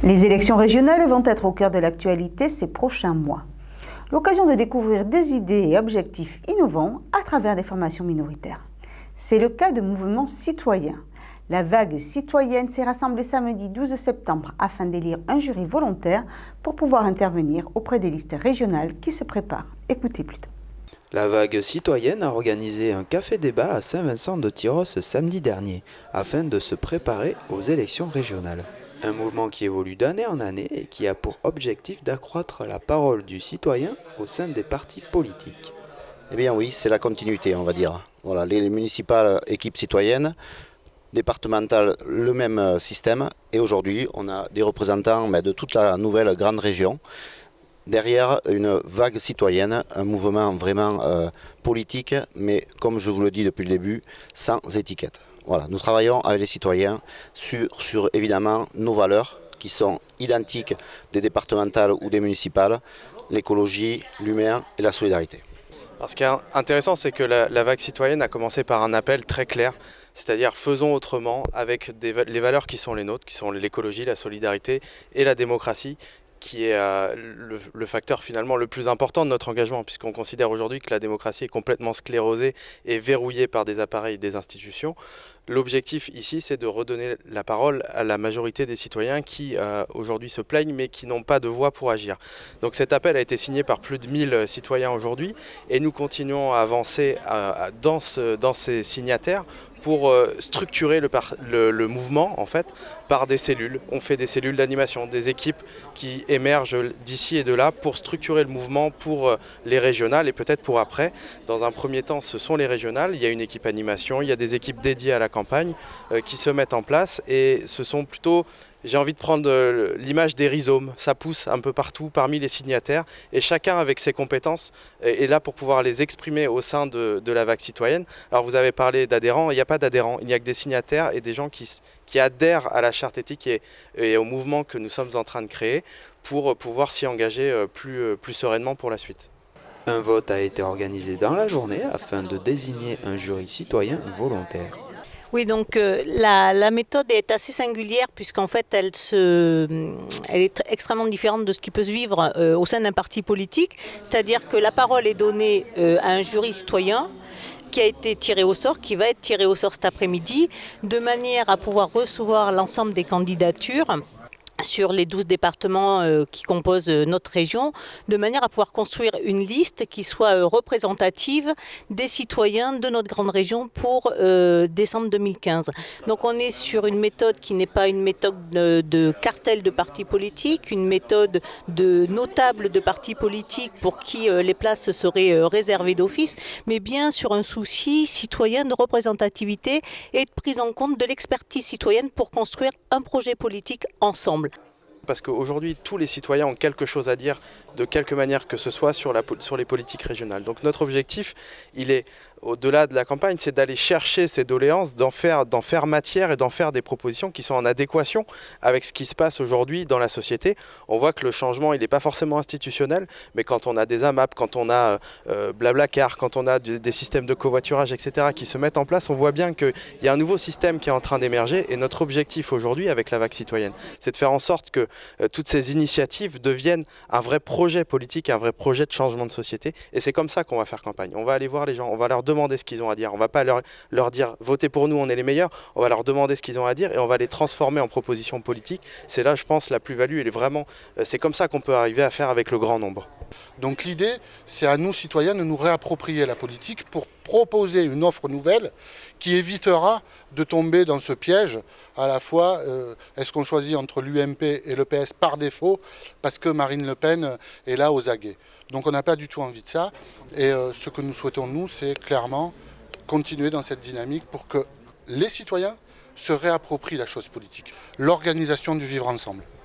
Les élections régionales vont être au cœur de l'actualité ces prochains mois. L'occasion de découvrir des idées et objectifs innovants à travers des formations minoritaires. C'est le cas de mouvements citoyens. La vague citoyenne s'est rassemblée samedi 12 septembre afin d'élire un jury volontaire pour pouvoir intervenir auprès des listes régionales qui se préparent. Écoutez plutôt. La vague citoyenne a organisé un café-débat à Saint-Vincent-de-Tyrosse samedi dernier, afin de se préparer aux élections régionales. Un mouvement qui évolue d'année en année et qui a pour objectif d'accroître la parole du citoyen au sein des partis politiques. Eh bien oui, c'est la continuité, on va dire. Voilà, les municipales, équipes citoyennes, départementales, le même système. Et aujourd'hui, on a des représentants de toute la nouvelle grande région. Derrière une vague citoyenne, un mouvement vraiment politique, mais comme je vous le dis depuis le début, sans étiquette. Voilà, nous travaillons avec les citoyens sur évidemment nos valeurs qui sont identiques des départementales ou des municipales, l'écologie, l'humain et la solidarité. Alors, ce qui est intéressant, c'est que la vague citoyenne a commencé par un appel très clair, c'est-à-dire faisons autrement avec les valeurs qui sont les nôtres, qui sont l'écologie, la solidarité et la démocratie, qui est le facteur finalement le plus important de notre engagement, puisqu'on considère aujourd'hui que la démocratie est complètement sclérosée et verrouillée par des appareils et des institutions. L'objectif ici, c'est de redonner la parole à la majorité des citoyens qui aujourd'hui se plaignent mais qui n'ont pas de voix pour agir. Donc cet appel a été signé par plus de 1000 citoyens aujourd'hui et nous continuons à avancer dans ces signataires pour structurer le mouvement en fait par des cellules. On fait des cellules d'animation, des équipes qui émergent d'ici et de là pour structurer le mouvement pour les régionales et peut-être pour après. Dans un premier temps, ce sont les régionales. Il y a une équipe animation, il y a des équipes dédiées à la campagne qui se mettent en place et ce sont plutôt... J'ai envie de prendre l'image des rhizomes, ça pousse un peu partout parmi les signataires et chacun avec ses compétences est là pour pouvoir les exprimer au sein de la vague citoyenne. Alors vous avez parlé d'adhérents, il n'y a pas d'adhérents, il n'y a que des signataires et des gens qui adhèrent à la charte éthique et au mouvement que nous sommes en train de créer pour pouvoir s'y engager plus sereinement pour la suite. Un vote a été organisé dans la journée afin de désigner un jury citoyen volontaire. Oui, donc la méthode est assez singulière puisqu'en fait elle est extrêmement différente de ce qui peut se vivre au sein d'un parti politique. C'est-à-dire que la parole est donnée à un jury citoyen qui a été tiré au sort, qui va être tiré au sort cet après-midi, de manière à pouvoir recevoir l'ensemble des candidatures sur les 12 départements qui composent notre région, de manière à pouvoir construire une liste qui soit représentative des citoyens de notre grande région pour décembre 2015. Donc on est sur une méthode qui n'est pas une méthode de cartel de partis politiques, une méthode de notables de partis politiques pour qui les places seraient réservées d'office, mais bien sur un souci citoyen de représentativité et de prise en compte de l'expertise citoyenne pour construire un projet politique ensemble. Parce qu'aujourd'hui, tous les citoyens ont quelque chose à dire de quelque manière que ce soit sur les politiques régionales. Donc notre objectif, il est, au-delà de la campagne, c'est d'aller chercher ces doléances, d'en faire matière et d'en faire des propositions qui sont en adéquation avec ce qui se passe aujourd'hui dans la société. On voit que le changement, il n'est pas forcément institutionnel, mais quand on a des AMAP, quand on a Blablacar, quand on a des systèmes de covoiturage, etc., qui se mettent en place, on voit bien qu'il y a un nouveau système qui est en train d'émerger. Et notre objectif aujourd'hui, avec la vague citoyenne, c'est de faire en sorte que toutes ces initiatives deviennent un vrai projet politique, un vrai projet de changement de société. Et c'est comme ça qu'on va faire campagne. On va aller voir les gens, on va leur demander ce qu'ils ont à dire. On ne va pas leur dire « votez pour nous, on est les meilleurs ». On va leur demander ce qu'ils ont à dire et on va les transformer en propositions politiques. C'est là, je pense, la plus-value. C'est comme ça qu'on peut arriver à faire avec le grand nombre. Donc l'idée, c'est à nous, citoyens, de nous réapproprier la politique pour proposer une offre nouvelle qui évitera de tomber dans ce piège. À la fois, est-ce qu'on choisit entre l'UMP et le PS par défaut parce que Marine Le Pen est là aux aguets. Donc on n'a pas du tout envie de ça. Et ce que nous souhaitons, nous, c'est clairement continuer dans cette dynamique pour que les citoyens se réapproprient la chose politique, l'organisation du vivre ensemble.